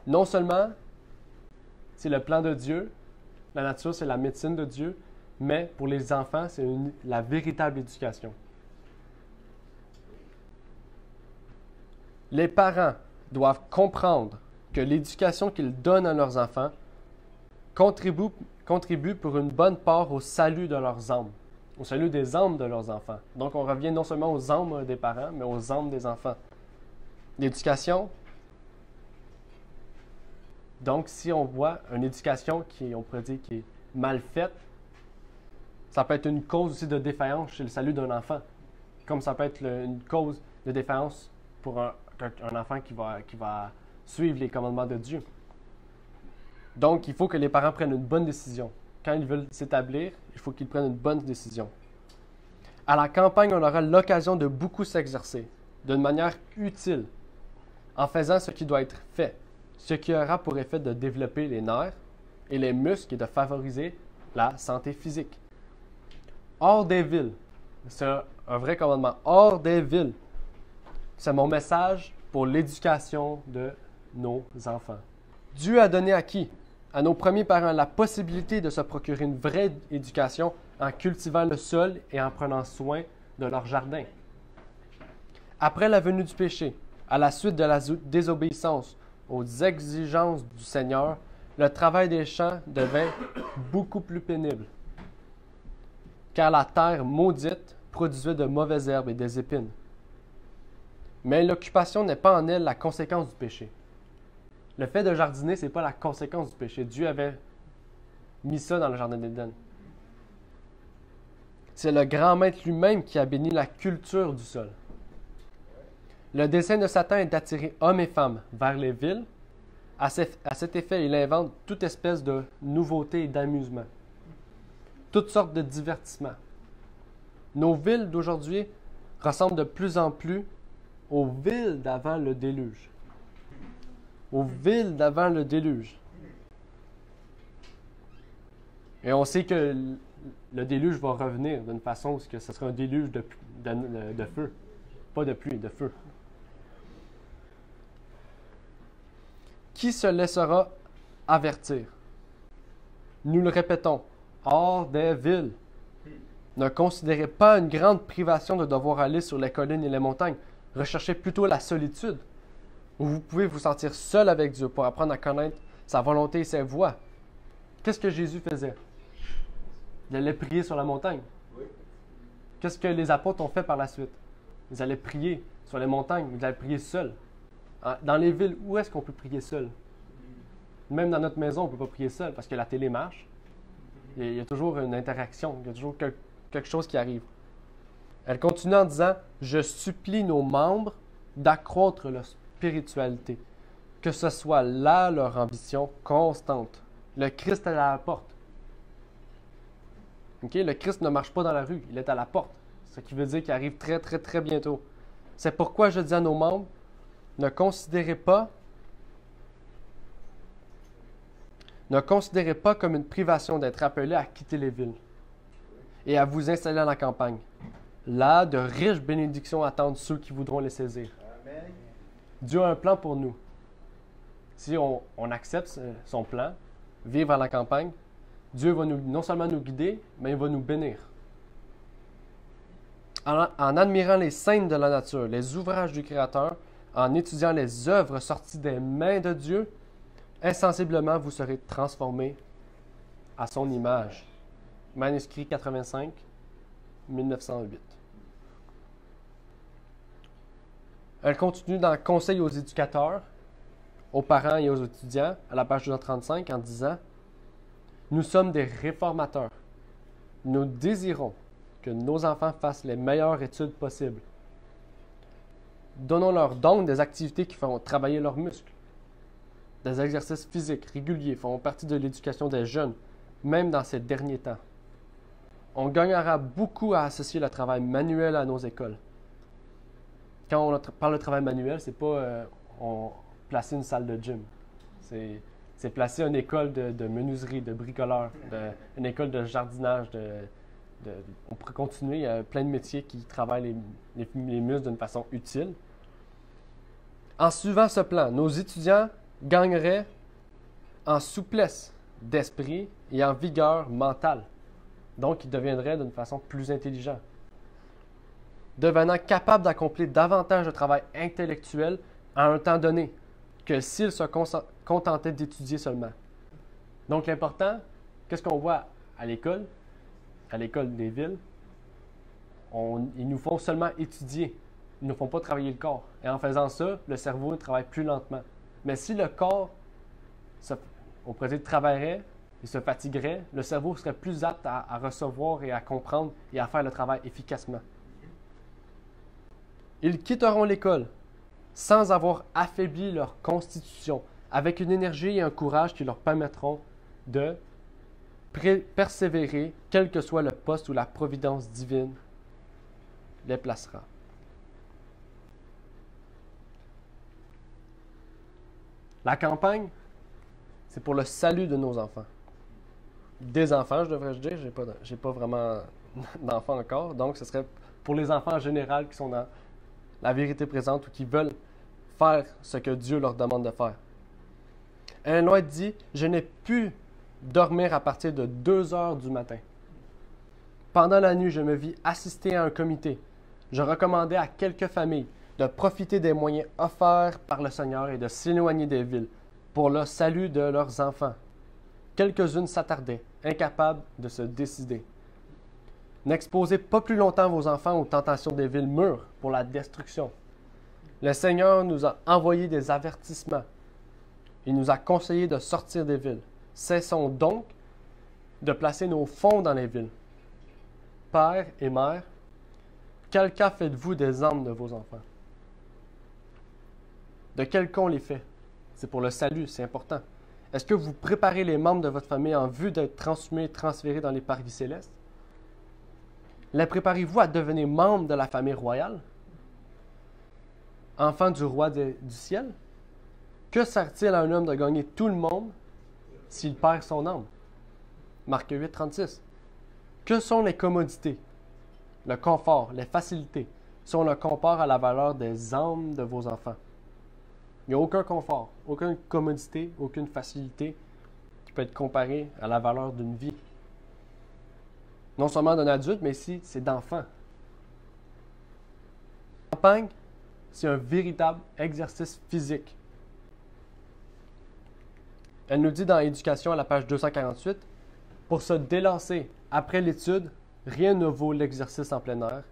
Non seulement c'est le plan de Dieu, la nature c'est la médecine de Dieu, mais pour les enfants, c'est la véritable éducation. Les parents doivent comprendre que l'éducation qu'ils donnent à leurs enfants contribue pour une bonne part au salut de leurs âmes, au salut des âmes de leurs enfants. Donc, on revient non seulement aux âmes des parents, mais aux âmes des enfants. L'éducation, donc, si on voit une éducation on pourrait dire, qui est mal faite, ça peut être une cause aussi de défaillance chez le salut d'un enfant, comme ça peut être une cause de défaillance pour un enfant qui va suivre les commandements de Dieu. Donc, il faut que les parents prennent une bonne décision. Quand ils veulent s'établir, il faut qu'ils prennent une bonne décision. À la campagne, on aura l'occasion de beaucoup s'exercer, d'une manière utile, en faisant ce qui doit être fait, ce qui aura pour effet de développer les nerfs et les muscles et de favoriser la santé physique. Hors des villes, c'est un vrai commandement, hors des villes. C'est mon message pour l'éducation de nos enfants. Dieu a donné à qui? À nos premiers parents la possibilité de se procurer une vraie éducation en cultivant le sol et en prenant soin de leur jardin. Après la venue du péché, à la suite de la désobéissance aux exigences du Seigneur, le travail des champs devint beaucoup plus pénible, car la terre maudite produisait de mauvaises herbes et des épines. Mais l'occupation n'est pas en elle la conséquence du péché. Le fait de jardiner, ce n'est pas la conséquence du péché. Dieu avait mis ça dans le jardin d'Éden. C'est le grand maître lui-même qui a béni la culture du sol. Le dessein de Satan est d'attirer hommes et femmes vers les villes. À cet effet, il invente toute espèce de nouveautés et d'amusements, toutes sortes de divertissements. Nos villes d'aujourd'hui ressemblent de plus en plus aux villes d'avant le déluge. Aux villes d'avant le déluge. Et on sait que le déluge va revenir d'une façon où ce sera un déluge de feu. Pas de pluie, de feu. Qui se laissera avertir? Nous le répétons, hors des villes. Ne considérez pas une grande privation de devoir aller sur les collines et les montagnes. Recherchez plutôt la solitude, où vous pouvez vous sentir seul avec Dieu pour apprendre à connaître sa volonté et ses voies. Qu'est-ce que Jésus faisait? Il allait prier sur la montagne. Qu'est-ce que les apôtres ont fait par la suite? Ils allaient prier sur les montagnes, ils allaient prier seuls. Dans les villes, où est-ce qu'on peut prier seul? Même dans notre maison, on ne peut pas prier seul parce que la télé marche. Il y a toujours une interaction, il y a toujours quelque chose qui arrive. Elle continue en disant « Je supplie nos membres d'accroître spiritualité, que ce soit là leur ambition constante. Le Christ est à la porte. Okay? Le Christ ne marche pas dans la rue, il est à la porte. Ce qui veut dire qu'il arrive très, très, très bientôt. C'est pourquoi je dis à nos membres, ne considérez pas comme une privation d'être appelés à quitter les villes et à vous installer dans la campagne. Là, de riches bénédictions attendent ceux qui voudront les saisir. Amen. Dieu a un plan pour nous. Si on accepte son plan, vivre à la campagne, Dieu va non seulement nous guider, mais il va nous bénir. En admirant les scènes de la nature, les ouvrages du Créateur, en étudiant les œuvres sorties des mains de Dieu, insensiblement vous serez transformés à son image. Manuscrit 85, 1908. Elle continue dans Conseil aux éducateurs, aux parents et aux étudiants, à la page 235, en disant « Nous sommes des réformateurs. Nous désirons que nos enfants fassent les meilleures études possibles. Donnons-leur donc des activités qui feront travailler leurs muscles. Des exercices physiques réguliers font partie de l'éducation des jeunes, même dans ces derniers temps. On gagnera beaucoup à associer le travail manuel à nos écoles. Quand on parle de travail manuel, c'est pas placer une salle de gym. C'est placer une école de menuiserie, de bricoleur, une école de jardinage. On pourrait continuer, il y a plein de métiers qui travaillent les muscles d'une façon utile. En suivant ce plan, nos étudiants gagneraient en souplesse d'esprit et en vigueur mentale. Donc, ils deviendraient d'une façon plus intelligents, devenant capables d'accomplir davantage de travail intellectuel à un temps donné que s'ils se contentaient d'étudier seulement. Donc, l'important, qu'est-ce qu'on voit à l'école des villes? Ils nous font seulement étudier. Ils ne nous font pas travailler le corps. Et en faisant ça, le cerveau travaille plus lentement. Mais si le corps, on pourrait dire, travaillerait et se fatiguerait, le cerveau serait plus apte à recevoir et à comprendre et à faire le travail efficacement. Ils quitteront l'école sans avoir affaibli leur constitution, avec une énergie et un courage qui leur permettront de persévérer, quel que soit le poste où la providence divine les placera. La campagne, c'est pour le salut de nos enfants. Des enfants, je devrais dire, j'ai pas vraiment d'enfants encore, donc ce serait pour les enfants en général qui sont dans la vérité présente ou qui veulent faire ce que Dieu leur demande de faire. Ellen White dit « Je n'ai pu dormir à partir de 2 heures du matin. Pendant la nuit, je me vis assister à un comité. Je recommandais à quelques familles de profiter des moyens offerts par le Seigneur et de s'éloigner des villes pour le salut de leurs enfants. Quelques-unes s'attardaient, incapables de se décider. N'exposez pas plus longtemps vos enfants aux tentations des villes mûres pour la destruction. Le Seigneur nous a envoyé des avertissements. Il nous a conseillé de sortir des villes. Cessons donc de placer nos fonds dans les villes. Père et mère, quel cas faites-vous des âmes de vos enfants? De quel cas on les fait? C'est pour le salut, c'est important. Est-ce que vous préparez les membres de votre famille en vue d'être transférés dans les parvis célestes? Les préparez-vous à devenir membres de la famille royale? Enfants du roi du ciel? Que sert-il à un homme de gagner tout le monde s'il perd son âme? Marc 8, 36. Que sont les commodités, le confort, les facilités, si on le compare à la valeur des âmes de vos enfants? Il n'y a aucun confort, aucune commodité, aucune facilité qui peut être comparée à la valeur d'une vie. Non seulement d'un adulte, mais ici, c'est d'enfant. La campagne, c'est un véritable exercice physique. Elle nous dit dans Éducation à la page 248, « Pour se délasser après l'étude, rien ne vaut l'exercice en plein air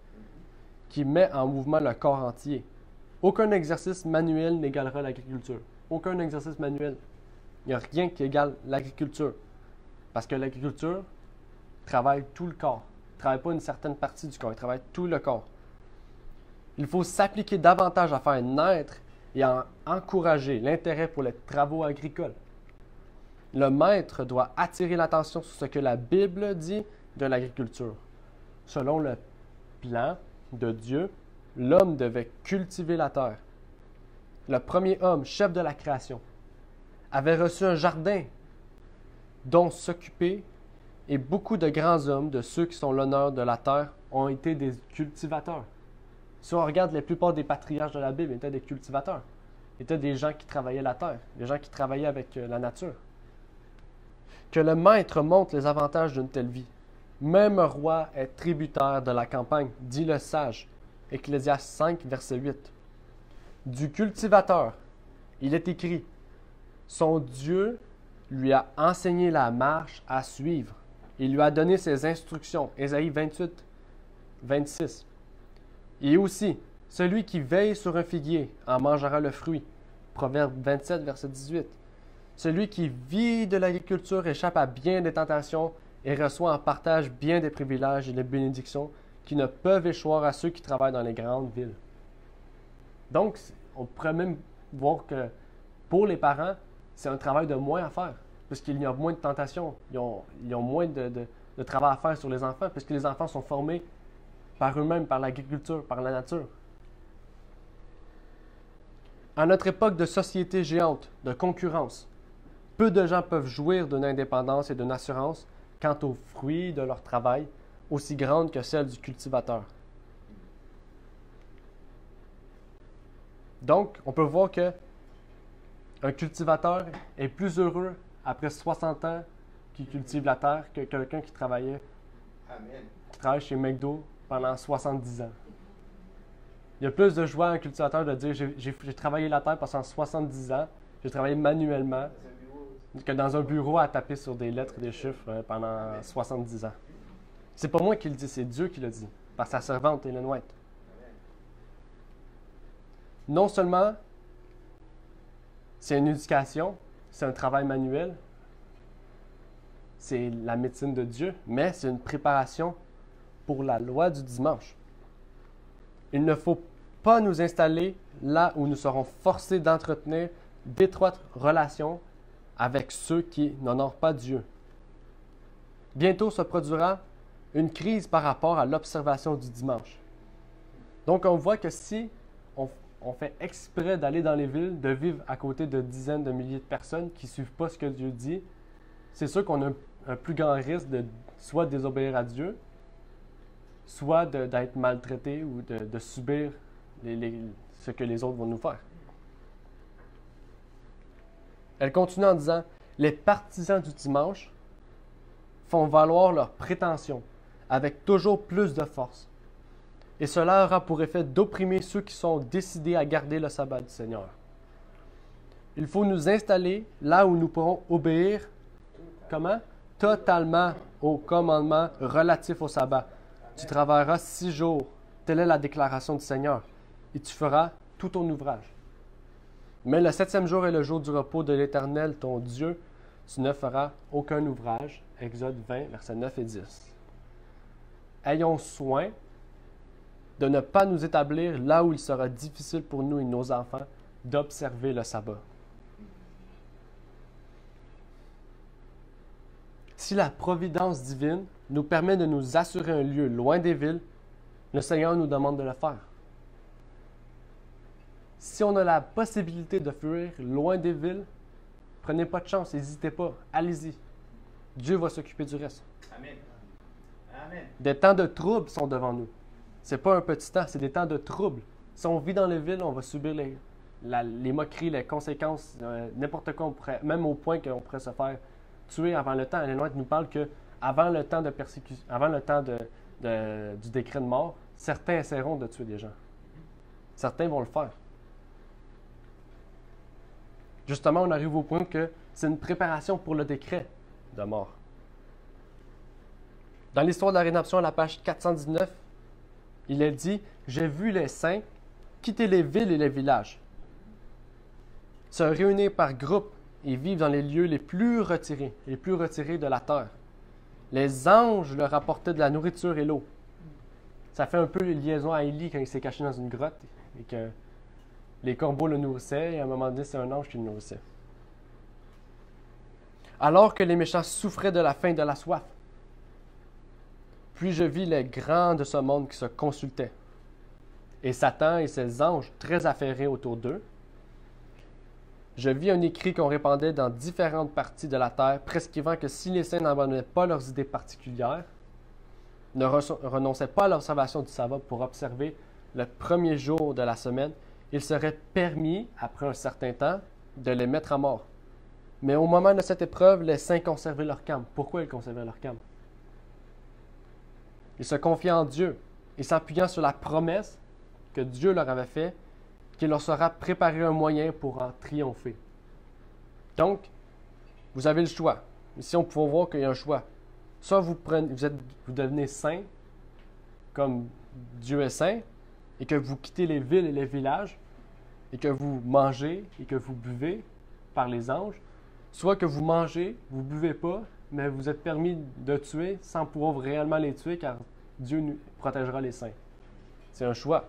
qui met en mouvement le corps entier. Aucun exercice manuel n'égalera l'agriculture. Aucun exercice manuel. Il n'y a rien qui égale l'agriculture. Parce que l'agriculture travaille tout le corps. Il ne travaille pas une certaine partie du corps, il travaille tout le corps. Il faut s'appliquer davantage à faire naître et encourager l'intérêt pour les travaux agricoles. Le maître doit attirer l'attention sur ce que la Bible dit de l'agriculture. Selon le plan de Dieu, l'homme devait cultiver la terre. Le premier homme, chef de la création, avait reçu un jardin dont s'occuper, et beaucoup de grands hommes, de ceux qui sont l'honneur de la terre, ont été des cultivateurs. Si on regarde la plupart des patriarches de la Bible, ils étaient des cultivateurs. Ils étaient des gens qui travaillaient la terre, des gens qui travaillaient avec la nature. Que le maître montre les avantages d'une telle vie. Même un roi est tributaire de la campagne, dit le sage. Ecclésiaste 5, verset 8. Du cultivateur, il est écrit, son Dieu lui a enseigné la marche à suivre. Il lui a donné ses instructions. Ésaïe 28, 26. Et aussi, celui qui veille sur un figuier en mangera le fruit. Proverbe 27, verset 18. Celui qui vit de l'agriculture échappe à bien des tentations et reçoit en partage bien des privilèges et des bénédictions qui ne peuvent échoir à ceux qui travaillent dans les grandes villes. Donc, on pourrait même voir que pour les parents, c'est un travail de moins à faire, puisqu'il y a moins de tentations, ils ont moins de travail à faire sur les enfants, puisque les enfants sont formés par eux-mêmes, par l'agriculture, par la nature. À notre époque de société géante, de concurrence, peu de gens peuvent jouir d'une indépendance et d'une assurance quant aux fruits de leur travail, aussi grande que celle du cultivateur. Donc, on peut voir que un cultivateur est plus heureux après 60 ans qu'il cultive la terre que quelqu'un qui travaille chez McDo pendant 70 ans. Il y a plus de joie à un cultivateur de dire j'ai travaillé la terre pendant 70 ans, j'ai travaillé manuellement, que dans un bureau à taper sur des lettres et des chiffres pendant 70 ans. C'est pas moi qui le dis, c'est Dieu qui le dit, par sa servante Ellen White. Non seulement c'est une éducation, c'est un travail manuel, c'est la médecine de Dieu, mais c'est une préparation pour la loi du dimanche. Il ne faut pas nous installer là où nous serons forcés d'entretenir d'étroites relations avec ceux qui n'honorent pas Dieu. Bientôt se produira une crise par rapport à l'observation du dimanche. Donc on voit que si on fait exprès d'aller dans les villes, de vivre à côté de dizaines de milliers de personnes qui ne suivent pas ce que Dieu dit, c'est sûr qu'on a un plus grand risque de soit désobéir à Dieu, soit d'être maltraité ou de subir ce que les autres vont nous faire. Elle continue en disant, « Les partisans du dimanche font valoir leurs prétentions avec toujours plus de force. Et cela aura pour effet d'opprimer ceux qui sont décidés à garder le sabbat du Seigneur. Il faut nous installer là où nous pourrons obéir, comment? Totalement au commandement relatif au sabbat. Tu travailleras 6 jours, telle est la déclaration du Seigneur, et tu feras tout ton ouvrage. Mais le 7e jour est le jour du repos de l'Éternel, ton Dieu, tu ne feras aucun ouvrage. Exode 20, versets 9 et 10. Ayons soin de ne pas nous établir là où il sera difficile pour nous et nos enfants d'observer le sabbat. Si la providence divine nous permet de nous assurer un lieu loin des villes, le Seigneur nous demande de le faire. Si on a la possibilité de fuir loin des villes, prenez pas de chance, n'hésitez pas, allez-y. Dieu va s'occuper du reste. Amen. Amen. Des temps de trouble sont devant nous. C'est pas un petit temps, c'est des temps de trouble. Si on vit dans les villes, on va subir les moqueries, les conséquences, n'importe quoi, même au point qu'on pourrait se faire tuer avant le temps. Ellen White nous parle que avant le temps de persécution, avant le temps du décret de mort, certains essaieront de tuer des gens. Certains vont le faire. Justement, on arrive au point que c'est une préparation pour le décret de mort. Dans l'histoire de la rédemption, à la page 419, il est dit « J'ai vu les saints quitter les villes et les villages, se réunir par groupes et vivre dans les lieux les plus retirés de la terre. Les anges leur apportaient de la nourriture et l'eau. » Ça fait un peu liaison à Élie quand il s'est caché dans une grotte et que Les corbeaux le nourrissaient et à un moment donné, c'est un ange qui le nourrissait. Alors que les méchants souffraient de la faim et de la soif, puis je vis les grands de ce monde qui se consultaient, et Satan et ses anges très affairés autour d'eux. Je vis un écrit qu'on répandait dans différentes parties de la terre, prescrivant que si les saints n'abandonnaient pas leurs idées particulières, ne renonçaient pas à l'observation du sabbat pour observer le premier jour de la semaine, il serait permis, après un certain temps, de les mettre à mort. Mais au moment de cette épreuve, les saints conservaient leur calme. Pourquoi ils conservaient leur calme? Ils se confiaient en Dieu et s'appuyant sur la promesse que Dieu leur avait faite, qu'il leur sera préparé un moyen pour en triompher. Donc, vous avez le choix. Ici, on peut voir qu'il y a un choix. Soit vous devenez saint, comme Dieu est saint, et que vous quittez les villes et les villages, et que vous mangez et que vous buvez par les anges, soit que vous mangez, vous ne buvez pas, mais vous êtes permis de tuer sans pouvoir réellement les tuer, car Dieu nous protégera les saints. C'est un choix.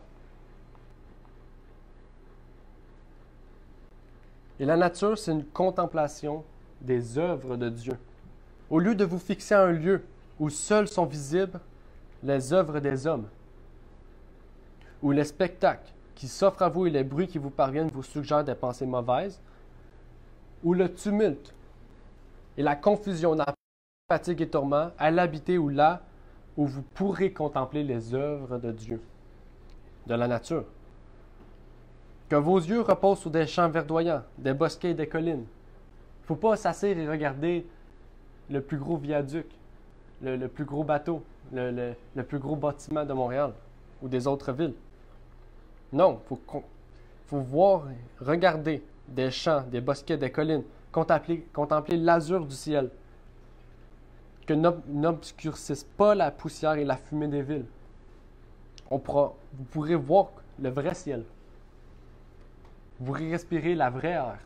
Et la nature, c'est une contemplation des œuvres de Dieu. Au lieu de vous fixer à un lieu où seuls sont visibles les œuvres des hommes, où les spectacles qui s'offrent à vous et les bruits qui vous parviennent vous suggèrent des pensées mauvaises, où le tumulte et la confusion, la fatigue et tourment, à l'habiter ou là où vous pourrez contempler les œuvres de Dieu, de la nature. Que vos yeux reposent sur des champs verdoyants, des bosquets et des collines. Il ne faut pas s'asseoir et regarder le plus gros viaduc, le plus gros bateau, le plus gros bâtiment de Montréal ou des autres villes. Non, il faut voir, regarder des champs, des bosquets, des collines, contempler l'azur du ciel, que n'obscurcisse pas la poussière et la fumée des villes. Vous pourrez voir le vrai ciel. Vous pourrez respirer la vraie air.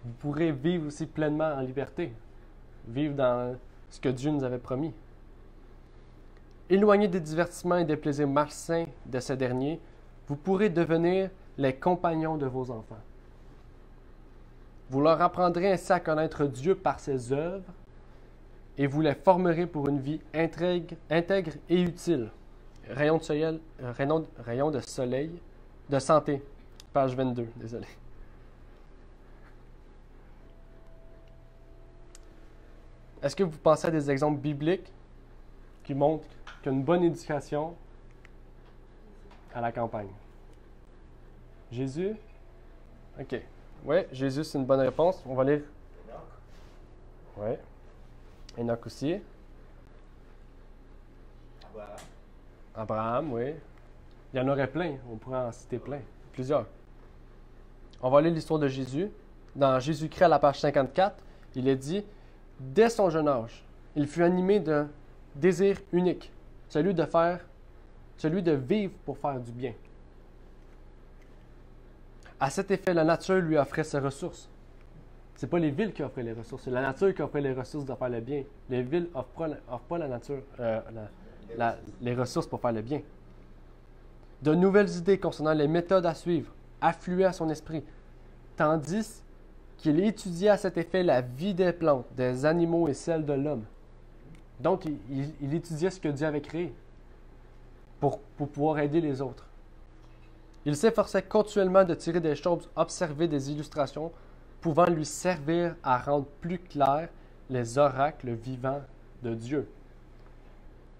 Vous pourrez vivre aussi pleinement en liberté, vivre dans ce que Dieu nous avait promis. Éloignés des divertissements et des plaisirs malsains de ces derniers, vous pourrez devenir les compagnons de vos enfants. Vous leur apprendrez ainsi à connaître Dieu par ses œuvres et vous les formerez pour une vie intègre et utile. Rayon de soleil, de santé. Page 22, désolé. Est-ce que vous pensez à des exemples bibliques qui montrent qu'une bonne éducation à la campagne? Jésus? OK. Oui, Jésus, c'est une bonne réponse. On va lire. Oui. Enoch aussi. Abraham, oui. Il y en aurait plein. On pourrait en citer plein. Plusieurs. On va lire l'histoire de Jésus. Dans Jésus-Christ, à la page 54, il est dit « Dès son jeune âge, il fut animé d'un désir unique, celui de vivre pour faire du bien. À cet effet, la nature lui offrait ses ressources. Ce n'est pas les villes qui offraient les ressources, c'est la nature qui offrait les ressources de faire le bien. Les villes n'offrent pas la nature, les ressources pour faire le bien. De nouvelles idées concernant les méthodes à suivre affluaient à son esprit, tandis qu'il étudiait à cet effet la vie des plantes, des animaux et celle de l'homme. Donc, il étudiait ce que Dieu avait créé pour pouvoir aider les autres. Il s'efforçait continuellement de tirer des choses observées des illustrations pouvant lui servir à rendre plus clairs les oracles vivants de Dieu.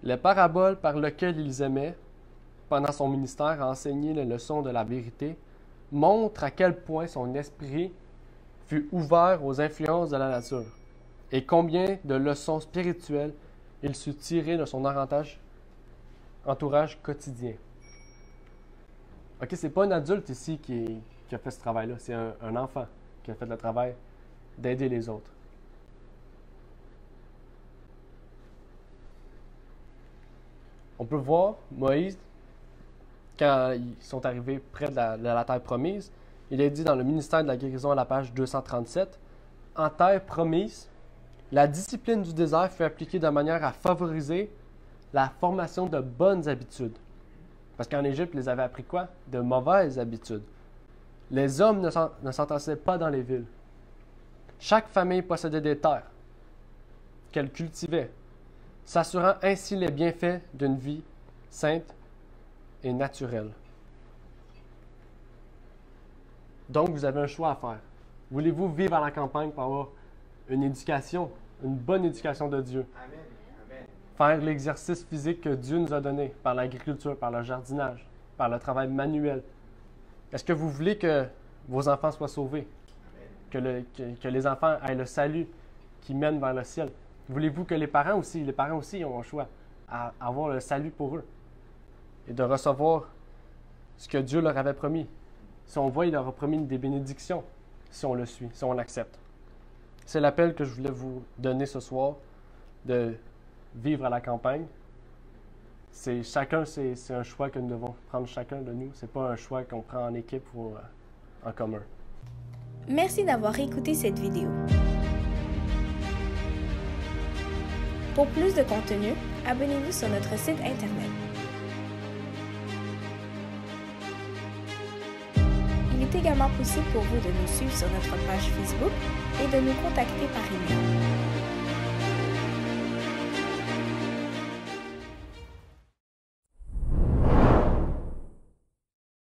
Les paraboles par lesquelles il aimait, pendant son ministère, à enseigner les leçons de la vérité, montrent à quel point son esprit fut ouvert aux influences de la nature et combien de leçons spirituelles il sut tirer de son entourage quotidien. OK, c'est pas un adulte ici qui a fait ce travail-là, c'est un enfant qui a fait le travail d'aider les autres. On peut voir Moïse, quand ils sont arrivés près de la terre promise, il est dit dans le ministère de la guérison à la page 237, « En terre promise, la discipline du désert fut appliquée de manière à favoriser la formation de bonnes habitudes. Parce qu'en Égypte, ils les avaient appris quoi? De mauvaises habitudes. Les hommes ne s'entassaient pas dans les villes. Chaque famille possédait des terres qu'elle cultivait, s'assurant ainsi les bienfaits d'une vie sainte et naturelle. Donc, vous avez un choix à faire. Voulez-vous vivre à la campagne pour avoir une éducation, une bonne éducation de Dieu? Amen. Amen. Faire l'exercice physique que Dieu nous a donné par l'agriculture, par le jardinage, par le travail manuel. Est-ce que vous voulez que vos enfants soient sauvés? Que les enfants aient le salut qui mène vers le ciel? Voulez-vous que les parents aussi ont un choix à avoir le salut pour eux et de recevoir ce que Dieu leur avait promis? Si on voit, il leur a promis des bénédictions si on le suit, si on l'accepte. C'est l'appel que je voulais vous donner ce soir, de vivre à la campagne. C'est un choix que nous devons prendre chacun de nous. C'est pas un choix qu'on prend en équipe ou en commun. Merci d'avoir écouté cette vidéo. Pour plus de contenu, abonnez-vous sur notre site Internet. Il est également possible pour vous de nous suivre sur notre page Facebook et de nous contacter par email.